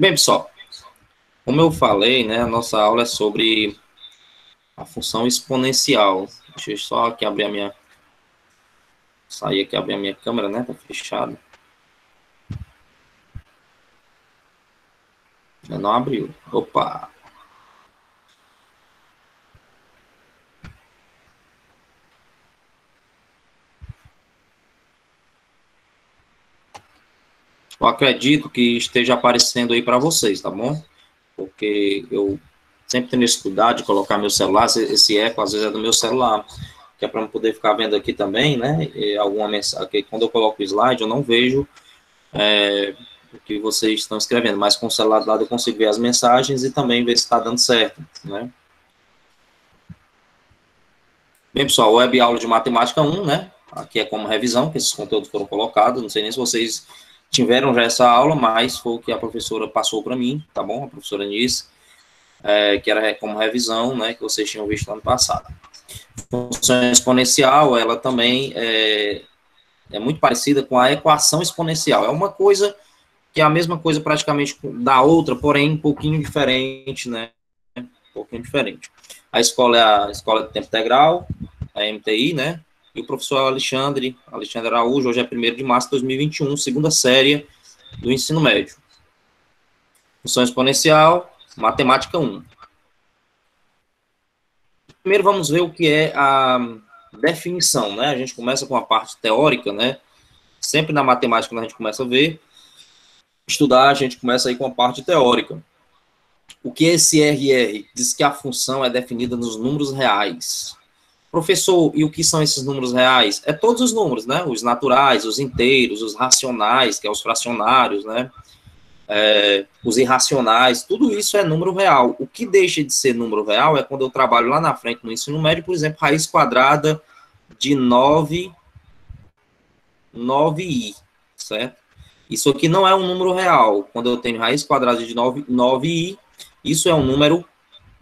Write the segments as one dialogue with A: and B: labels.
A: Bem, pessoal, como eu falei, né, a nossa aula é sobre a função exponencial. Deixa eu só aqui abrir a minha... Sair aqui, abrir a minha câmera, né, tá fechado. Ainda não abriu. Opa! Eu acredito que esteja aparecendo aí para vocês, tá bom? Porque eu sempre tenho esse cuidado de colocar meu celular, esse eco às vezes é do meu celular, que é para eu poder ficar vendo aqui também, né, e alguma mensagem, quando eu coloco o slide eu não vejo o que vocês estão escrevendo, mas com o celular do lado eu consigo ver as mensagens e também ver se está dando certo, né? Bem, pessoal, web aula de matemática 1, né? Aqui é como revisão, que esses conteúdos foram colocados. Não sei nem se vocês tiveram já essa aula, mas foi o que a professora passou para mim, tá bom? A professora Nice, que era como revisão, né? Que vocês tinham visto ano passado. Função exponencial, ela também é muito parecida com a equação exponencial. É uma coisa que é a mesma coisa praticamente da outra, porém um pouquinho diferente, né? Um pouquinho diferente. A escola é a Escola de Tempo Integral, a MTI, né? E o professor Alexandre Araújo, hoje é 1º de março de 2021, segunda série do ensino médio. Função exponencial, matemática 1. Primeiro vamos ver o que é a definição, né? A gente começa com a parte teórica, né? Sempre na matemática, quando a gente começa a ver, estudar, a gente começa aí com a parte teórica. O que é esse RR? Diz que a função é definida nos números reais. Professor, e o que são esses números reais? É todos os números, né? Os naturais, os inteiros, os racionais, que é os fracionários, né? Os irracionais, tudo isso é número real. O que deixa de ser número real é quando eu trabalho lá na frente no ensino médio, por exemplo, raiz quadrada de 9i, certo? Isso aqui não é um número real. Quando eu tenho raiz quadrada de 9i, isso é um número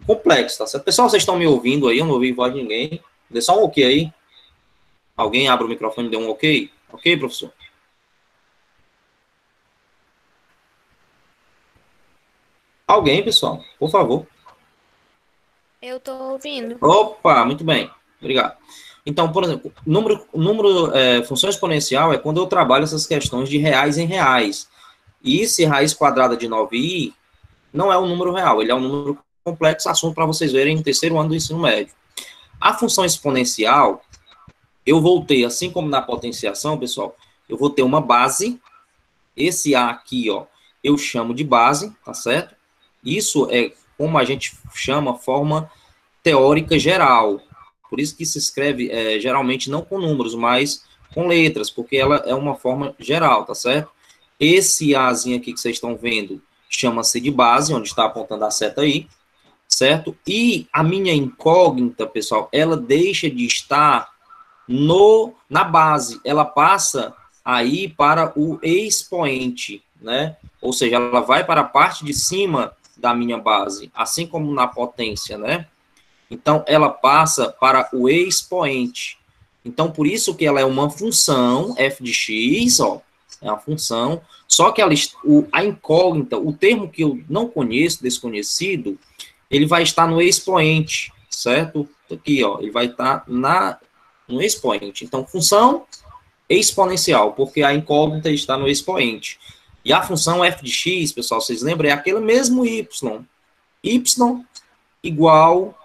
A: complexo, tá certo? Pessoal, vocês estão me ouvindo aí? Eu não ouvi voz de ninguém. Dê só um ok aí. Alguém abre o microfone e dê um ok? Ok, professor? Alguém, pessoal? Por favor.
B: Eu tô ouvindo.
A: Opa, muito bem. Obrigado. Então, por exemplo, função exponencial é quando eu trabalho essas questões de reais em reais. E se raiz quadrada de 9i não é um número real, ele é um número complexo, assunto para vocês verem no 3º ano do ensino médio. A função exponencial, eu vou ter, assim como na potenciação, pessoal, eu vou ter uma base. Esse A aqui, ó, eu chamo de base, tá certo? Isso é como a gente chama forma teórica geral. Por isso que se escreve geralmente não com números, mas com letras, porque ela é uma forma geral, tá certo? Esse Azinho aqui que vocês estão vendo chama-se de base, onde está apontando a seta aí, certo? E a minha incógnita, pessoal, ela deixa de estar na base, ela passa aí para o expoente, né? Ou seja, ela vai para a parte de cima da minha base, assim como na potência, né? Então, ela passa para o expoente. Então, por isso que ela é uma função, f de x, ó, é uma função, só que a incógnita, o termo que eu não conheço, desconhecido, ele vai estar no expoente, certo? Aqui, ó, ele vai estar no expoente. Então, função exponencial, porque a incógnita está no expoente. E a função f de x, pessoal, vocês lembram? É aquele mesmo y. Y igual,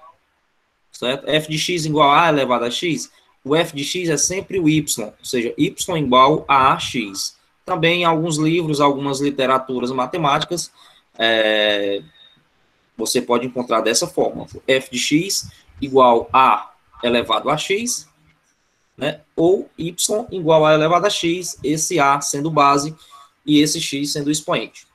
A: certo? F de x igual a elevado a x. O f de x é sempre o y, ou seja, y igual a x. Também em alguns livros, algumas literaturas matemáticas, você pode encontrar dessa forma. F de x igual a elevado a x, né? Ou y igual a elevado a x, esse a sendo base e esse x sendo expoente.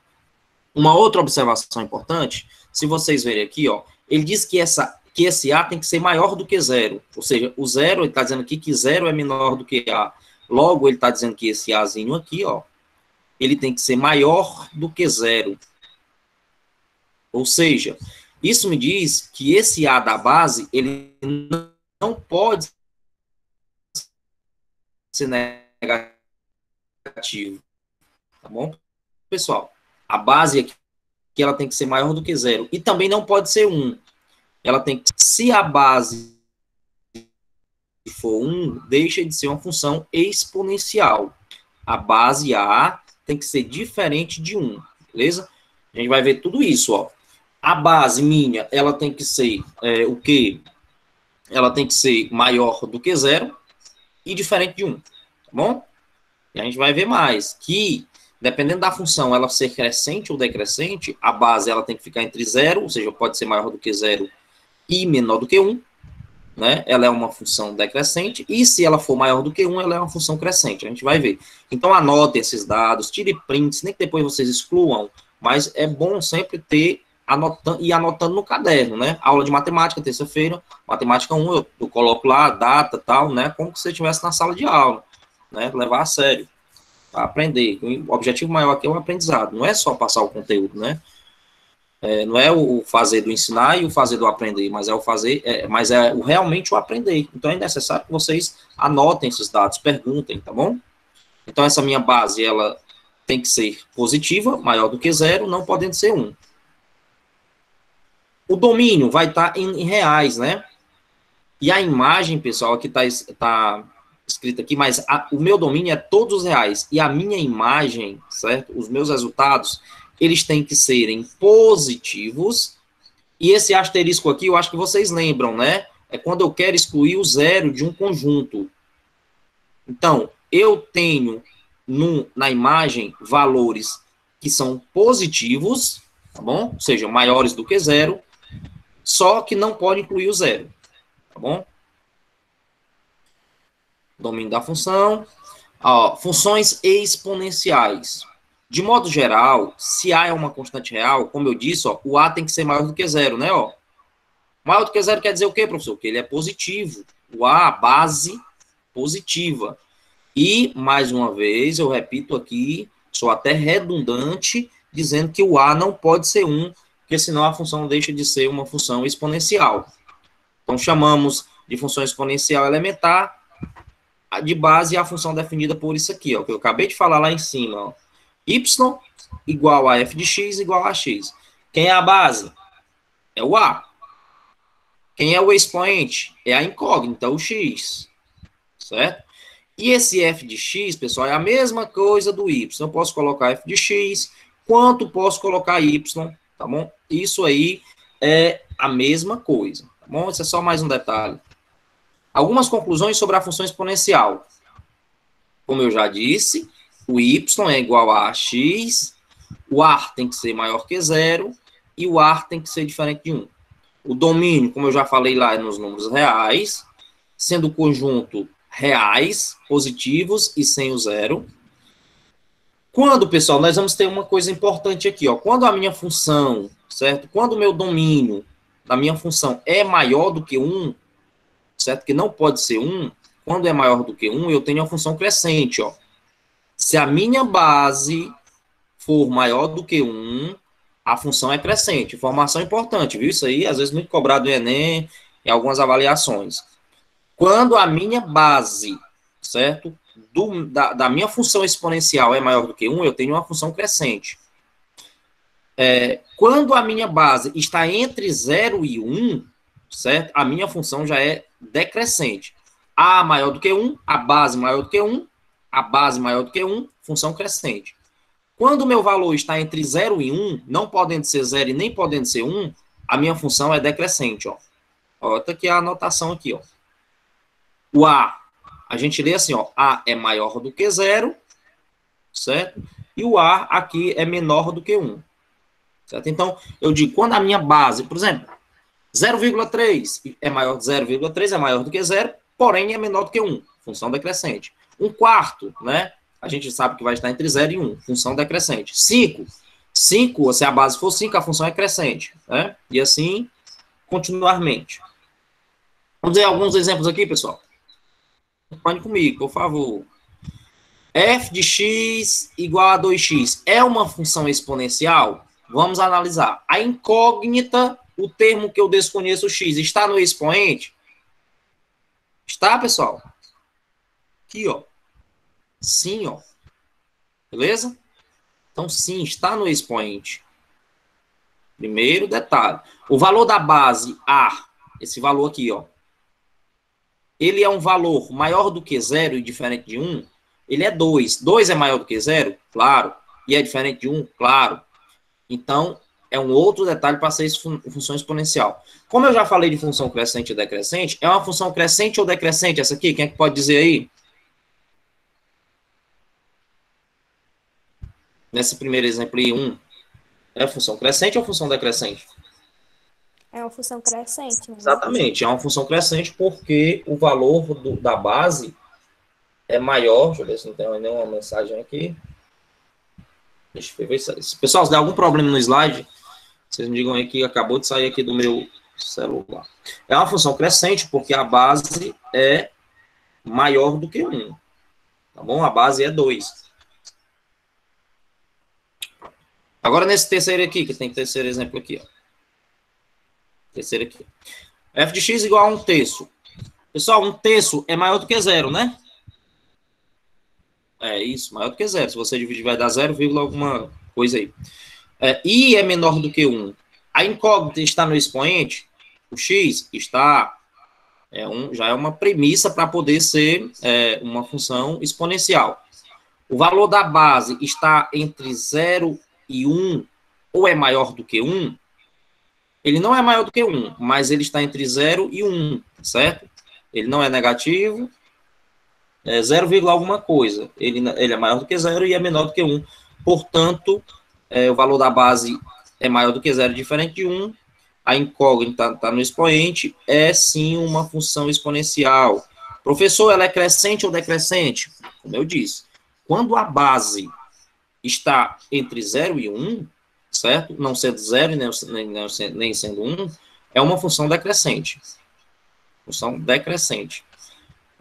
A: Uma outra observação importante, se vocês verem aqui, ó, ele diz que esse a tem que ser maior do que zero, ou seja, o zero, ele está dizendo aqui que zero é menor do que a. Logo, ele está dizendo que esse azinho aqui, ó, ele tem que ser maior do que zero. Ou seja, isso me diz que esse a da base, ele não pode ser negativo. Tá bom, pessoal? A base aqui que ela tem que ser maior do que zero. E também não pode ser 1. Ela tem que, se a base for 1, deixa de ser uma função exponencial. A base A tem que ser diferente de 1, beleza? A gente vai ver tudo isso, ó. A base minha, ela tem que ser o quê? Ela tem que ser maior do que zero e diferente de 1, tá bom? E a gente vai ver mais, que dependendo da função ela ser crescente ou decrescente, a base ela tem que ficar entre 0, ou seja, pode ser maior do que 0 e menor do que 1, né? Ela é uma função decrescente, e se ela for maior do que 1, ela é uma função crescente, a gente vai ver. Então anotem esses dados, tire prints, nem que depois vocês excluam, mas é bom sempre ter anotando no caderno, né? Aula de matemática, terça-feira, matemática 1, eu coloco lá a data, tal, né? Como se você estivesse na sala de aula, né? Levar a sério, para aprender. O objetivo maior aqui é o aprendizado, não é só passar o conteúdo, né? Não é o fazer do ensinar e o fazer do aprender, mas é o fazer, mas é realmente o aprender. Então é necessário que vocês anotem esses dados, perguntem, tá bom? Então essa minha base, ela tem que ser positiva, maior do que zero, não podendo ser 1. O domínio vai estar em reais, né? E a imagem, pessoal, aqui está escrito aqui, mas o meu domínio é todos os reais. E a minha imagem, certo? Os meus resultados, eles têm que serem positivos. E esse asterisco aqui, eu acho que vocês lembram, né? É quando eu quero excluir o zero de um conjunto. Então, eu tenho na imagem valores que são positivos, tá bom? Ou seja, maiores do que zero, só que não pode incluir o zero, tá bom? Domínio da função. Ó, funções exponenciais. De modo geral, se A é uma constante real, como eu disse, ó, o A tem que ser maior do que zero, né? Ó. Maior do que zero quer dizer o quê, professor? Que ele é positivo. O A, base positiva. E, mais uma vez, eu repito aqui, sou até redundante, dizendo que o A não pode ser 1, porque senão a função deixa de ser uma função exponencial. Então, chamamos de função exponencial elementar, de base a função definida por isso aqui, ó, que eu acabei de falar lá em cima, ó. Y igual a f de x igual a x. Quem é a base? É o A. Quem é o expoente? É a incógnita, o x. Certo? E esse f de x, pessoal, é a mesma coisa do y. Eu posso colocar f de x, quanto posso colocar y, tá bom? Isso aí é a mesma coisa, tá bom? Isso é só mais um detalhe. Algumas conclusões sobre a função exponencial. Como eu já disse, o y é igual a x, o ar tem que ser maior que zero e o ar tem que ser diferente de 1. O domínio, como eu já falei lá, é nos números reais, sendo o conjunto reais, positivos e sem o zero. Quando, pessoal, nós vamos ter uma coisa importante aqui, ó. Quando a minha função, certo? Quando o meu domínio da minha função é maior do que 1, certo? Que não pode ser 1, quando é maior do que 1, eu tenho a função crescente, ó. Se a minha base for maior do que 1, a função é crescente. Informação importante, viu? Isso aí, às vezes, muito cobrado no Enem, em algumas avaliações. Quando a minha base, certo? Da minha função exponencial é maior do que 1, eu tenho uma função crescente. Quando a minha base está entre 0 e 1, certo? A minha função já é decrescente. A maior do que 1, a base maior do que 1, a base maior do que 1, função crescente. Quando o meu valor está entre 0 e 1, não podendo ser 0 e nem podendo ser 1, a minha função é decrescente, ó. Ó, tá aqui a anotação aqui, ó. O a gente lê assim, ó, A é maior do que 0, certo? E o A aqui é menor do que 1, certo? Então, eu digo, quando a minha base, por exemplo, 0,3 é maior de 0,3, é maior do que 0, porém é menor do que 1, função decrescente. 1/4, né? A gente sabe que vai estar entre 0 e 1, função decrescente. 5, se a base for 5, a função é crescente, né? E assim, continuarmente. Vamos ver alguns exemplos aqui, pessoal. Acompanhe comigo, por favor. F de x igual a 2x é uma função exponencial? Vamos analisar. A incógnita, o termo que eu desconheço, x, está no expoente? Está, pessoal? Aqui, ó. Sim, ó. Beleza? Então, sim, está no expoente. Primeiro detalhe. O valor da base A, esse valor aqui, ó, ele é um valor maior do que zero e diferente de 1? Ele é 2. 2 é maior do que zero? Claro. E é diferente de 1? Claro. Então, é um outro detalhe para ser função exponencial. Como eu já falei de função crescente e decrescente, é uma função crescente ou decrescente essa aqui? Quem é que pode dizer aí? Nesse primeiro exemplo aí, 1, é função crescente ou função decrescente?
B: É uma função crescente, né?
A: Exatamente, é uma função crescente porque o valor da base é maior. Deixa eu ver se não tem nenhuma mensagem aqui. Deixa eu ver se... Pessoal, se der algum problema no slide, vocês me digam aí que acabou de sair aqui do meu celular. É uma função crescente porque a base é maior do que 1. Tá bom? A base é 2. Agora, nesse terceiro aqui, que tem terceiro exemplo aqui, ó. Terceiro aqui. F de x igual a 1/3. Pessoal, 1/3 é maior do que 0, né? É isso, maior do que 0. Se você dividir, vai dar 0, alguma coisa aí. I é menor do que 1. A incógnita está no expoente? O x está... já é uma premissa para poder ser uma função exponencial. O valor da base está entre 0 e 1, ou é maior do que 1? Ele não é maior do que 1, mas ele está entre 0 e 1, certo? Ele não é negativo, é 0, alguma coisa. Ele é maior do que 0 e é menor do que 1. Portanto, o valor da base é maior do que 0, diferente de 1. A incógnita está no expoente, é sim uma função exponencial. Professor, ela é crescente ou decrescente? Como eu disse, quando a base está entre 0 e 1, certo? Não sendo 0 nem sendo 1, é uma função decrescente. Função decrescente.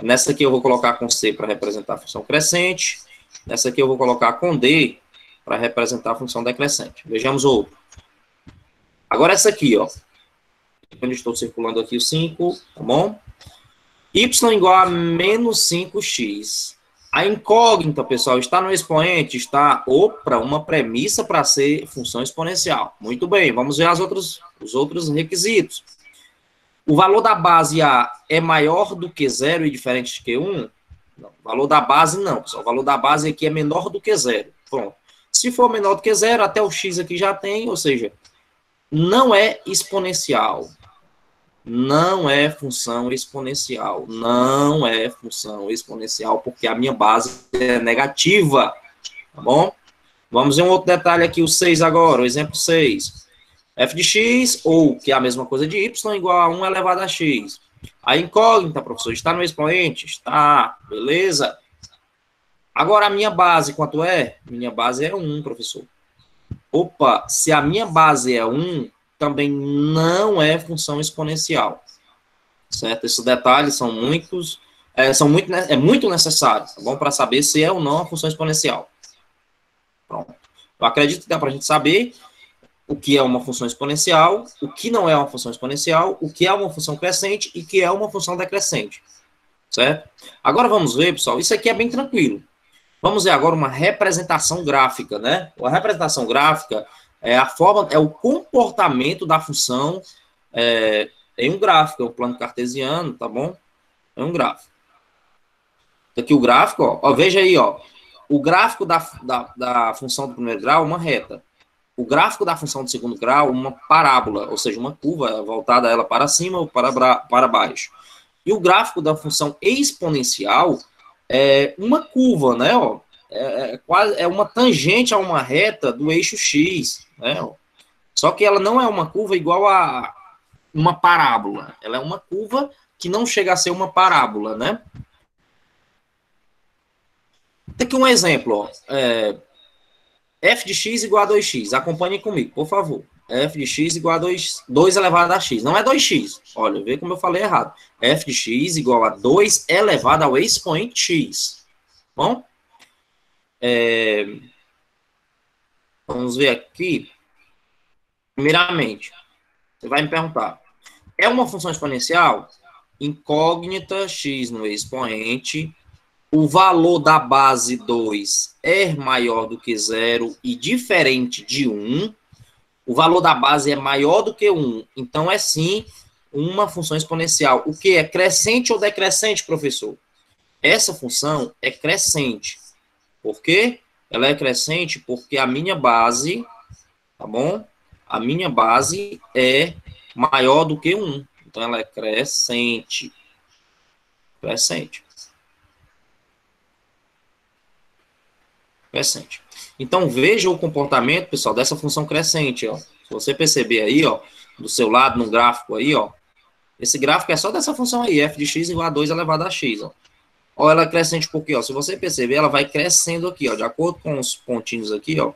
A: Nessa aqui eu vou colocar com C para representar a função crescente. Nessa aqui eu vou colocar com D para representar a função decrescente. Vejamos outro. Agora essa aqui, ó. Quando estou circulando aqui o 5, tá bom? Y igual a menos 5x. A incógnita, pessoal, está no expoente? Está, uma premissa para ser função exponencial. Muito bem, vamos ver os outros requisitos. O valor da base A é maior do que 0 e diferente de 1? Não, o valor da base não, pessoal. O valor da base aqui é menor do que 0. Pronto. Se for menor do que 0, até o x aqui já tem, ou seja, não é exponencial. Não é função exponencial. Não é função exponencial, porque a minha base é negativa. Tá bom? Vamos ver um outro detalhe aqui, o 6 agora, o exemplo 6. F de x, ou, que é a mesma coisa de y, igual a 1 elevado a x. A incógnita, professor, está no expoente? Está. Beleza? Agora, a minha base, quanto é? Minha base é 1, professor. Opa, se a minha base é 1, também não é função exponencial, certo? Esses detalhes são muito necessários, tá bom? Para saber se é ou não a função exponencial. Pronto. Eu acredito que dá para a gente saber o que é uma função exponencial, o que não é uma função exponencial, o que é uma função crescente e o que é uma função decrescente, certo? Agora vamos ver, pessoal, isso aqui é bem tranquilo. Vamos ver agora uma representação gráfica, né? A representação gráfica é a forma, é o comportamento da função em um gráfico, é um plano cartesiano, tá bom? É um gráfico. Aqui o gráfico, ó, veja aí, ó, o gráfico da função do primeiro grau, uma reta. O gráfico da função do segundo grau, uma parábola, ou seja, uma curva voltada ela para cima ou para baixo. E o gráfico da função exponencial é uma curva, né, ó, é uma tangente a uma reta do eixo X, né? Só que ela não é uma curva igual a uma parábola. Ela é uma curva que não chega a ser uma parábola, né? Tem aqui um exemplo, ó. F de x igual a 2x. Acompanhem comigo, por favor. F de x igual a 2 elevado a x. Não é 2x. Olha, vê como eu falei errado. F de x igual a 2 elevado ao expoente x. Bom? Vamos ver aqui. Primeiramente, você vai me perguntar, é uma função exponencial? Incógnita, x no expoente, o valor da base 2 é maior do que 0 e diferente de 1, o valor da base é maior do que 1. Então, é sim uma função exponencial. O que é crescente ou decrescente, professor? Essa função é crescente. Por quê? Ela é crescente porque a minha base, tá bom? A minha base é maior do que 1. Então, ela é crescente. Crescente. Crescente. Então, veja o comportamento, pessoal, dessa função crescente, ó. Se você perceber aí, ó, do seu lado, no gráfico aí, ó, esse gráfico é só dessa função aí, f de x igual a 2 elevado a x, ó. Ó, ela é crescente porque, ó, se você perceber, ela vai crescendo aqui, ó, de acordo com os pontinhos aqui, ó,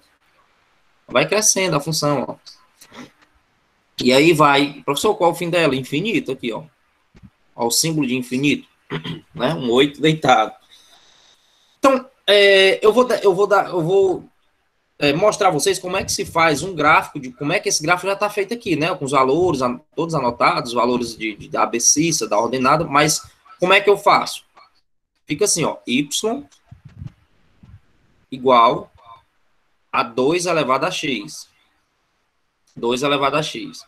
A: vai crescendo a função, ó. E aí vai, professor, qual é o fim dela? Infinito aqui, ó. Ó, o símbolo de infinito, né? Um 8 deitado. Então, eu vou mostrar a vocês como é que se faz um gráfico, de como é que esse gráfico já está feito aqui, né? Com os valores todos anotados, os valores da abscissa, da ordenada, mas como é que eu faço? Fica assim, ó, y igual a 2 elevado a x. 2 elevado a x.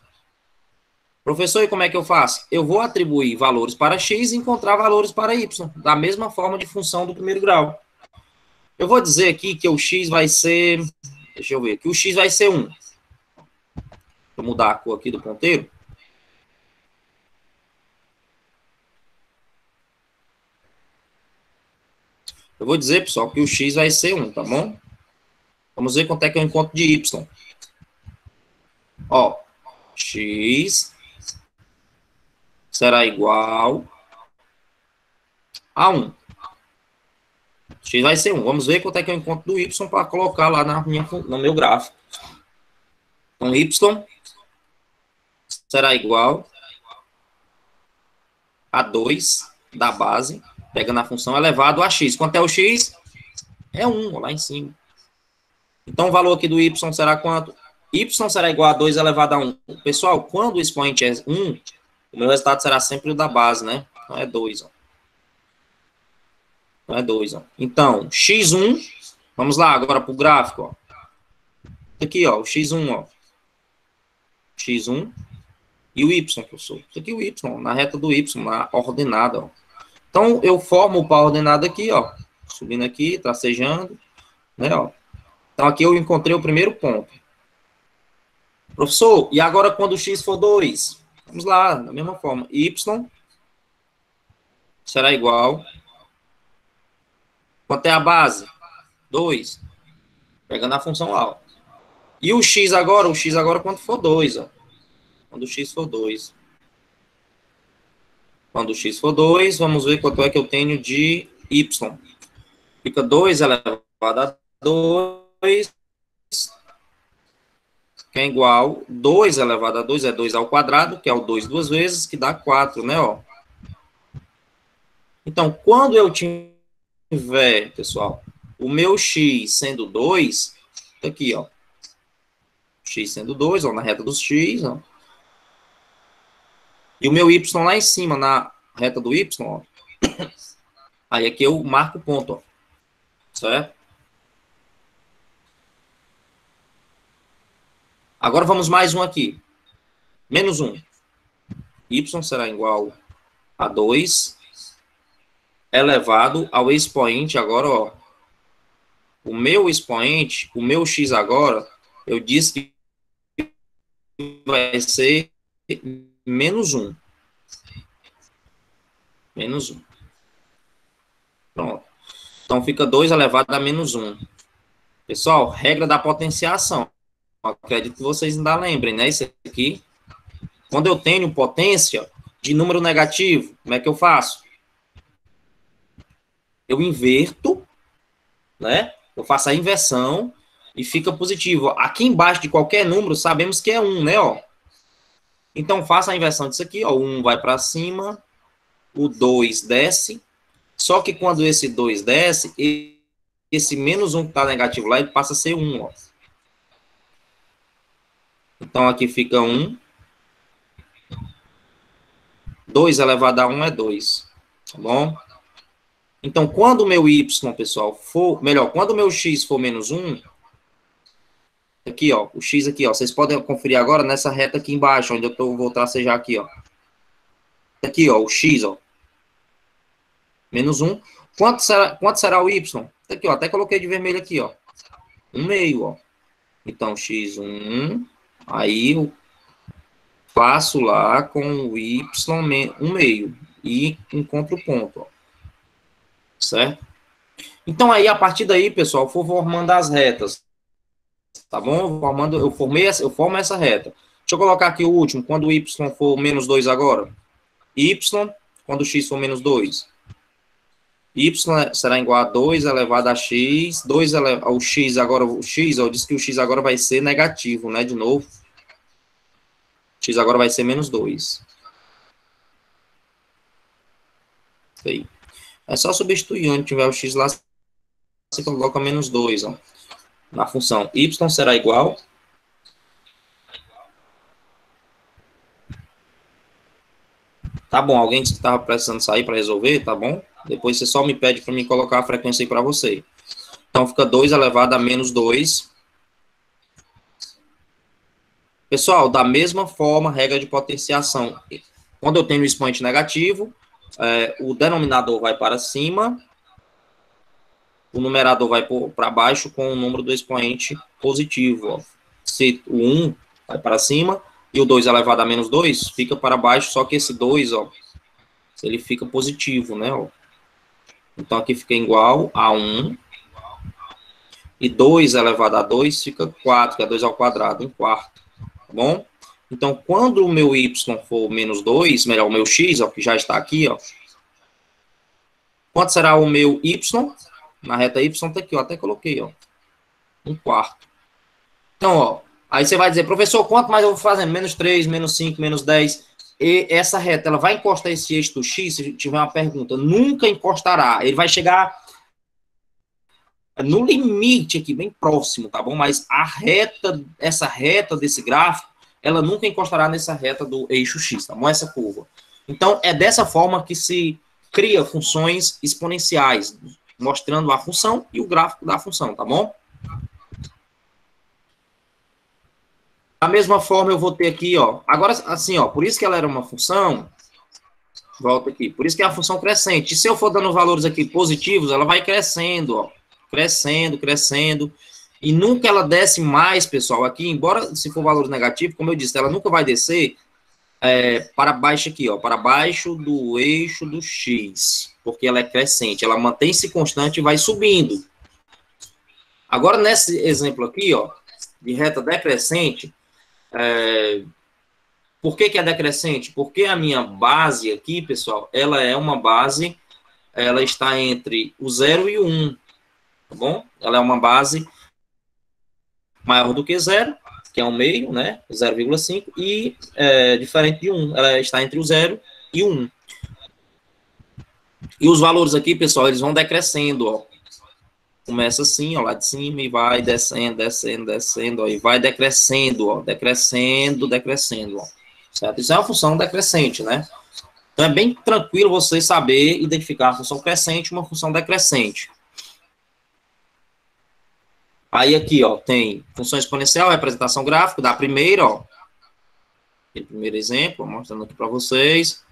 A: Professor, e como é que eu faço? Eu vou atribuir valores para x e encontrar valores para y, da mesma forma de função do primeiro grau. Eu vou dizer aqui que o x vai ser... Deixa eu ver, que o x vai ser 1. Vou mudar a cor aqui do ponteiro. Eu vou dizer, pessoal, que o x vai ser 1, tá bom? Vamos ver quanto é que eu encontro de y. Ó, x será igual a 1. X vai ser 1. Vamos ver quanto é que eu encontro do y para colocar lá no meu gráfico. Então, y será igual a 2 da base, pegando a função elevado a x. Quanto é o x? É 1, lá em cima. Então, o valor aqui do y será quanto? Y será igual a 2 elevado a 1. Pessoal, quando o expoente é 1, o meu resultado será sempre o da base, né? Então, é 2, ó. Então, é 2, ó. Então, x1, vamos lá agora para o gráfico, ó. Aqui, ó, o x1, ó. x1 e o y, professor. Isso aqui é o y, na reta do y, na ordenada, ó. Então, eu formo o par ordenado aqui, ó. Subindo aqui, tracejando, né, ó. Então, aqui eu encontrei o primeiro ponto. Professor, e agora quando o x for 2? Vamos lá, da mesma forma. Y será igual... Quanto é a base? 2. Pegando a função lá, ó. E o x agora? O x agora quando for 2, ó. Quando o x for 2. Quando o x for 2, vamos ver quanto é que eu tenho de y. Fica 2 elevado a 2, que é igual 2 elevado a 2, é 2 ao quadrado, que é o 2 duas vezes, que dá 4, né, ó. Então, quando eu tiver, pessoal, o meu x sendo 2, tá aqui, ó. X sendo 2, ó, na reta dos x, ó. E o meu y lá em cima, na reta do y, ó. Aí aqui eu marco o ponto, ó. Certo? Agora vamos mais um aqui. Menos 1. Y será igual a 2 elevado ao expoente agora, ó. O meu expoente, o meu x agora, eu disse que vai ser menos 1. Menos 1. Pronto. Então, fica 2 elevado a menos 1. Pessoal, regra da potenciação. Acredito que vocês ainda lembrem, né? Isso aqui. Quando eu tenho potência de número negativo, como é que eu faço? Eu inverto, né? Eu faço a inversão e fica positivo. Aqui embaixo de qualquer número, sabemos que é 1, né? Ó. Então, faça a inversão disso aqui. Ó. O 1 vai para cima, o 2 desce. Só que quando esse 2 desce, esse menos 1 que está negativo lá, ele passa a ser 1. Ó. Então, aqui fica 1. 2 elevado a 1 é 2. Tá bom? Então, quando o meu y, pessoal, for... Melhor, quando o meu x for menos 1, Aqui, ó, o x aqui, ó. Vocês podem conferir agora nessa reta aqui embaixo, onde vou tracejar aqui, ó. Aqui, ó, o x, ó. Menos 1. Quanto será o y? Aqui, ó, até coloquei de vermelho aqui, ó. 1/2, ó. Então, x1, aí eu faço lá com o y 1/2 e encontro o ponto, ó. Certo? Então, aí, a partir daí, pessoal, eu for formando as retas, tá bom? Eu formo essa reta. Deixa eu colocar aqui o último, quando o y for menos 2 agora. Y, quando o x for menos 2. Y será igual a 2 elevado a x. 2 elevado ao x, agora o x, eu disse que o x agora vai ser negativo, né? De novo. X agora vai ser menos 2. Aí. É só substituir onde tiver o x lá, você coloca menos 2, ó. Na função y será igual. Tá bom, alguém que estava precisando sair para resolver, tá bom? Depois você só me pede para mim colocar a frequência aí para você. Então, fica 2 elevado a menos 2. Pessoal, da mesma forma, regra de potenciação. Quando eu tenho um expoente negativo, o denominador vai para cima, o numerador vai para baixo com o número do expoente positivo. Ó. Se o 1 vai para cima e o 2 elevado a menos 2 fica para baixo, só que esse 2, ó, ele fica positivo, né? Ó. Então, aqui fica igual a 1. E 2 elevado a 2 fica 4, que é 2 ao quadrado, 1/4. Tá bom? Então, quando o meu y for menos 2, melhor, o meu x, ó, que já está aqui, ó. Quanto será o meu y? Na reta y tá aqui, ó, até coloquei, ó. 1/4. Então, ó, aí você vai dizer, professor, quanto mais eu vou fazer? Menos 3, menos 5, menos 10. E essa reta, ela vai encostar esse eixo do x? Se tiver uma pergunta, nunca encostará. Ele vai chegar no limite aqui, bem próximo, tá bom? Mas essa reta desse gráfico, ela nunca encostará nessa reta do eixo x, tá bom? Essa curva. Então, é dessa forma que se cria funções exponenciais, mostrando a função e o gráfico da função, tá bom? Da mesma forma, eu vou ter aqui, ó. Agora, assim, ó, por isso que ela era uma função, volta aqui, por isso que é a função crescente. E se eu for dando valores aqui positivos, ela vai crescendo, ó. Crescendo, crescendo. E nunca ela desce mais, pessoal, aqui, embora se for valor negativo, como eu disse, ela nunca vai descer para baixo aqui, ó, para baixo do eixo do x, porque ela é crescente, ela mantém-se constante e vai subindo. Agora, nesse exemplo aqui, ó, de reta decrescente, por que é decrescente? Porque a minha base aqui, pessoal, ela é uma base, ela está entre o 0 e o 1, tá bom? Ela é uma base maior do que 0, que é um meio, né? 0,5, e diferente de 1, ela está entre o 0 e o 1. E os valores aqui, pessoal, eles vão decrescendo, ó. Começa assim, ó, lá de cima, e vai descendo, descendo, descendo, ó, e vai decrescendo, ó, decrescendo, decrescendo, ó. Certo? Isso é uma função decrescente, né? Então, é bem tranquilo você saber identificar a função crescente e uma função decrescente. Aí, aqui, ó, tem função exponencial, representação gráfica, da primeira, ó. Aquele primeiro exemplo, mostrando aqui para vocês.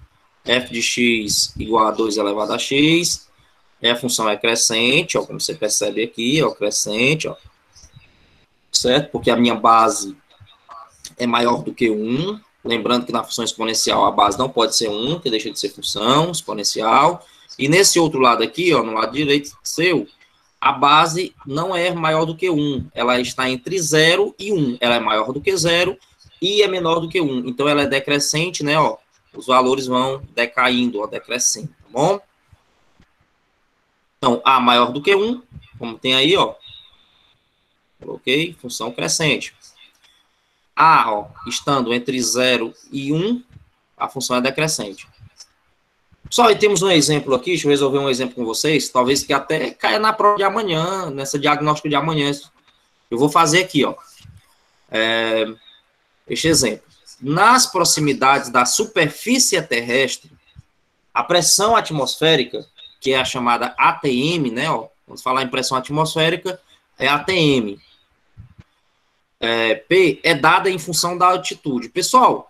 A: F de x igual a 2 elevado a x. A função é crescente, ó, como você percebe aqui, ó, crescente, ó. Certo? Porque a minha base é maior do que 1. Lembrando que na função exponencial a base não pode ser 1, que deixa de ser função exponencial. E nesse outro lado aqui, ó, no lado direito seu, a base não é maior do que 1. Ela está entre 0 e 1. Ela é maior do que 0 e é menor do que 1. Então, ela é decrescente, né, ó. Os valores vão decaindo, ó, decrescendo, tá bom? Então, A maior do que 1, como tem aí, ó. Coloquei, função crescente. A, ó, estando entre 0 e 1, a função é decrescente. Só aí temos um exemplo aqui, deixa eu resolver um exemplo com vocês, talvez que até caia na prova de amanhã, nessa diagnóstico de amanhã. Eu vou fazer aqui, ó. Este exemplo. Nas proximidades da superfície terrestre, a pressão atmosférica, que é a chamada ATM, né, ó, vamos falar em pressão atmosférica, é ATM. P é dada em função da altitude. Pessoal,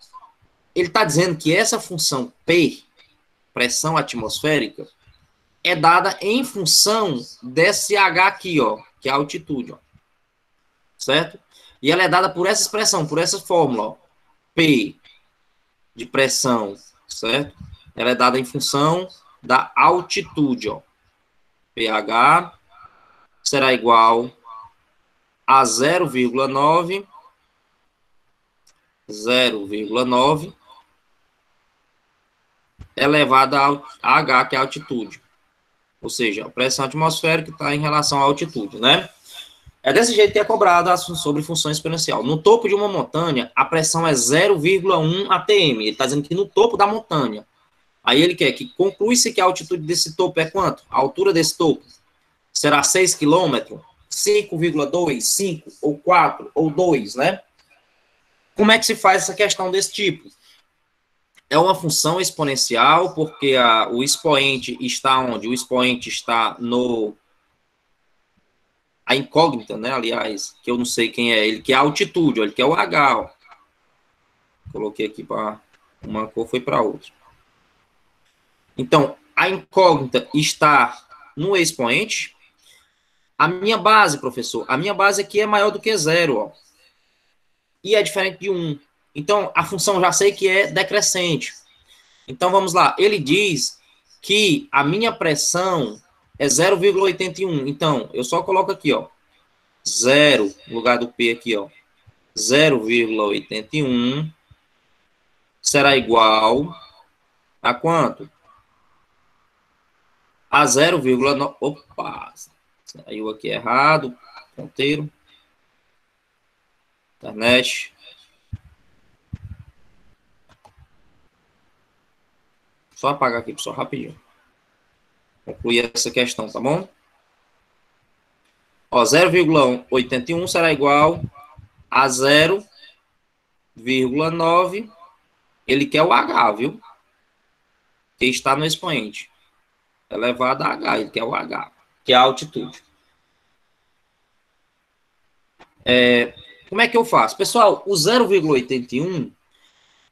A: ele está dizendo que essa função P, pressão atmosférica, é dada em função desse H aqui, ó, que é a altitude, ó, certo? E ela é dada por essa expressão, por essa fórmula, ó, P de pressão, certo? Ela é dada em função da altitude, ó. pH será igual a 0,9 elevado a H, que é a altitude. Ou seja, a pressão atmosférica está em relação à altitude, né? É desse jeito que é cobrado sobre função exponencial. No topo de uma montanha, a pressão é 0,1 atm. Ele está dizendo que no topo da montanha. Aí ele quer que conclui-se que a altitude desse topo é quanto? A altura desse topo será 6 km, 5,2, 5, ou 4, ou 2, né? Como é que se faz essa questão desse tipo? É uma função exponencial, porque o expoente está onde? O expoente está no... A incógnita, né? Aliás, que eu não sei quem é ele, que é a altitude, ó, ele quer o H, ó. Coloquei aqui para uma cor, foi para outra. Então, a incógnita está no expoente. A minha base, professor, a minha base aqui é maior do que 0, ó. E é diferente de 1. Então, a função já sei que é decrescente. Então, vamos lá. Ele diz que a minha pressão é 0,81. Então, eu só coloco aqui, ó. 0, no lugar do P aqui, ó. 0,81 será igual a quanto? A 0,9. Opa! Saiu aqui errado. Ponteiro. Internet. Só apagar aqui, pessoal, rapidinho. Concluir essa questão, tá bom? Ó, 0,81 será igual a 0,9. Ele quer o H, viu? Que está no expoente. Elevado a H, ele quer o H, que é a altitude. Como é que eu faço? Pessoal, o 0,81,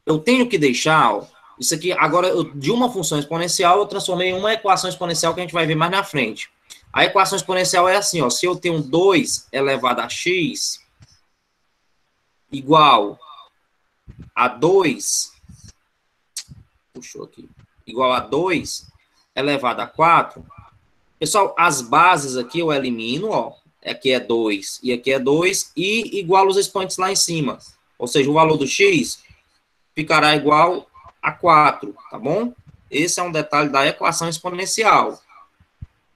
A: eu tenho que deixar, ó, isso aqui, agora, de uma função exponencial, eu transformei em uma equação exponencial que a gente vai ver mais na frente. A equação exponencial é assim, ó, se eu tenho 2 elevado a x igual a 2, puxou aqui, igual a 2 elevado a 4, pessoal, as bases aqui eu elimino, ó, aqui é 2 e aqui é 2, e igualo os expoentes lá em cima. Ou seja, o valor do x ficará igual a 4, tá bom? Esse é um detalhe da equação exponencial.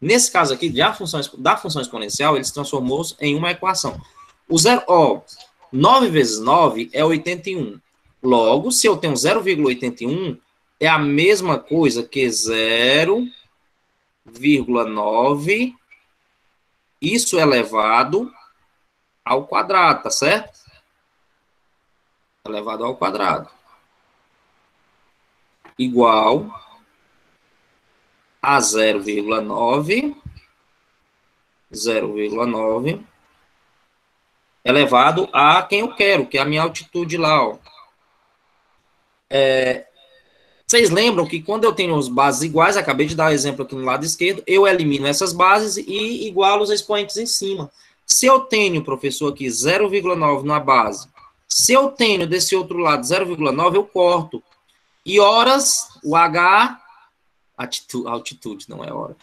A: Nesse caso aqui, da função exponencial, ele se transformou em uma equação. O 9 vezes 9 é 81. Logo, se eu tenho 0,81, é a mesma coisa que 0,9, isso elevado ao quadrado, tá certo? Elevado ao quadrado. Igual a 0,9 elevado a quem eu quero, que é a minha altitude lá, ó. Vocês lembram que quando eu tenho as bases iguais, acabei de dar o exemplo aqui no lado esquerdo, eu elimino essas bases e igualo os expoentes em cima. Se eu tenho, professor, aqui 0,9 na base, se eu tenho desse outro lado 0,9, eu corto. E horas, o H, altitude, não é hora,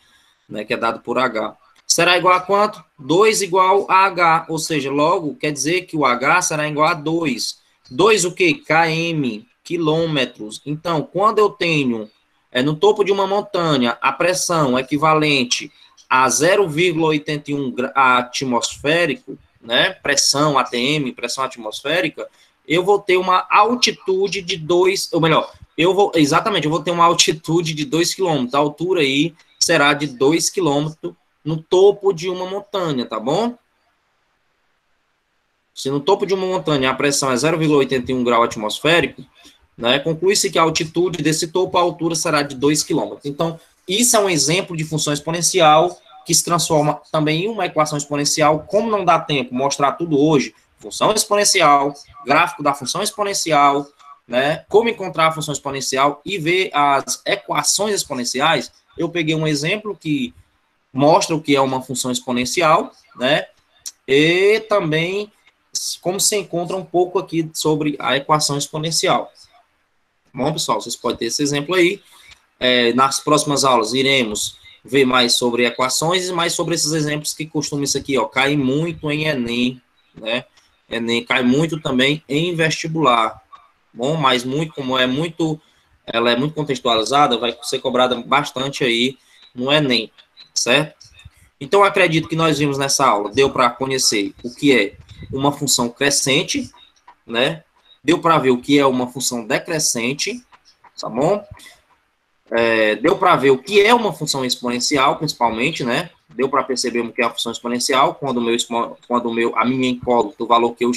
A: né, que é dado por H, será igual a quanto? 2 igual a H, ou seja, logo, quer dizer que o H será igual a 2. 2 o quê? km, quilômetros. Então, quando eu tenho no topo de uma montanha a pressão equivalente a 0,81 atmosférico, né, pressão ATM, pressão atmosférica, eu vou ter uma altitude de 2, ou melhor, eu vou ter uma altitude de 2 km. A altura aí será de 2 km no topo de uma montanha, tá bom? Se no topo de uma montanha a pressão é 0,81 grau atmosférico, né, conclui-se que a altitude desse topo, a altura será de 2 km. Então, isso é um exemplo de função exponencial que se transforma também em uma equação exponencial. Como não dá tempo mostrar tudo hoje, função exponencial, gráfico da função exponencial, né? Como encontrar a função exponencial e ver as equações exponenciais. Eu peguei um exemplo que mostra o que é uma função exponencial, né? E também como se encontra um pouco aqui sobre a equação exponencial. Bom, pessoal, vocês podem ter esse exemplo aí. Nas próximas aulas iremos ver mais sobre equações e mais sobre esses exemplos que costumam isso aqui, ó, cair muito em Enem, né? Enem cai muito também em vestibular. Bom, mas muito, como ela é muito contextualizada, vai ser cobrada bastante aí no Enem, certo? Então, acredito que nós vimos nessa aula, deu para conhecer o que é uma função crescente, né? Deu para ver o que é uma função decrescente, tá bom? Deu para ver o que é uma função exponencial, principalmente, né? Deu para perceber o que é a função exponencial, quando a minha incógnita, o valor que eu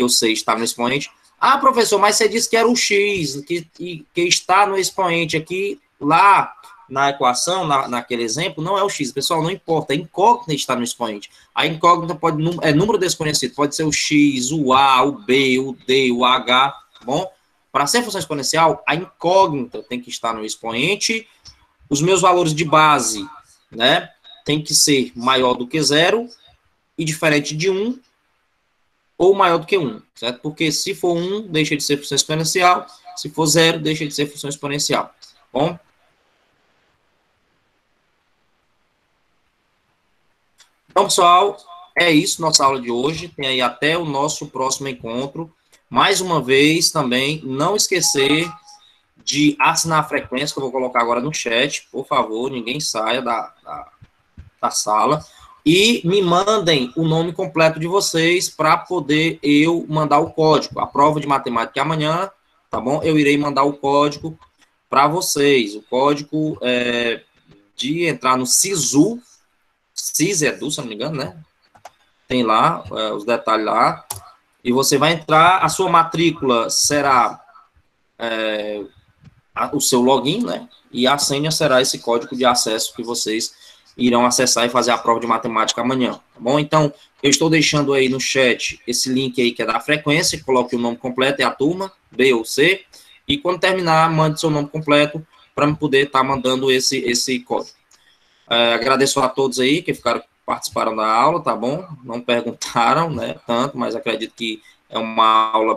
A: sei está no expoente. Ah, professor, mas você disse que era o x, que está no expoente aqui, lá na equação, naquele exemplo, não é o x, pessoal, não importa, a incógnita está no expoente. A incógnita é número desconhecido, pode ser o x, o a, o b, o d, o h, tá bom? Para ser função exponencial, a incógnita tem que estar no expoente, os meus valores de base, né, tem que ser maior do que 0 e diferente de 1 ou maior do que 1, certo? Porque se for 1, deixa de ser função exponencial, se for 0, deixa de ser função exponencial, bom? Então, pessoal, é isso, nossa aula de hoje. Tem aí até o nosso próximo encontro. Mais uma vez, também, não esquecer de assinar a frequência, que eu vou colocar agora no chat. Por favor, ninguém saia da sala. E me mandem o nome completo de vocês para poder eu mandar o código. A prova de matemática é amanhã, tá bom? Eu irei mandar o código para vocês. O código de entrar no SISU, CISEDU, se não me engano, né? Tem lá os detalhes lá. E você vai entrar, a sua matrícula será o seu login, né? E a senha será esse código de acesso que vocês irão acessar e fazer a prova de matemática amanhã, tá bom? Então, eu estou deixando aí no chat esse link aí que é da frequência, coloque o nome completo e a turma, B ou C, e quando terminar, mande seu nome completo para me poder estar mandando esse código. Agradeço a todos aí que participaram da aula, tá bom? Não perguntaram, né, tanto, mas acredito que é uma aula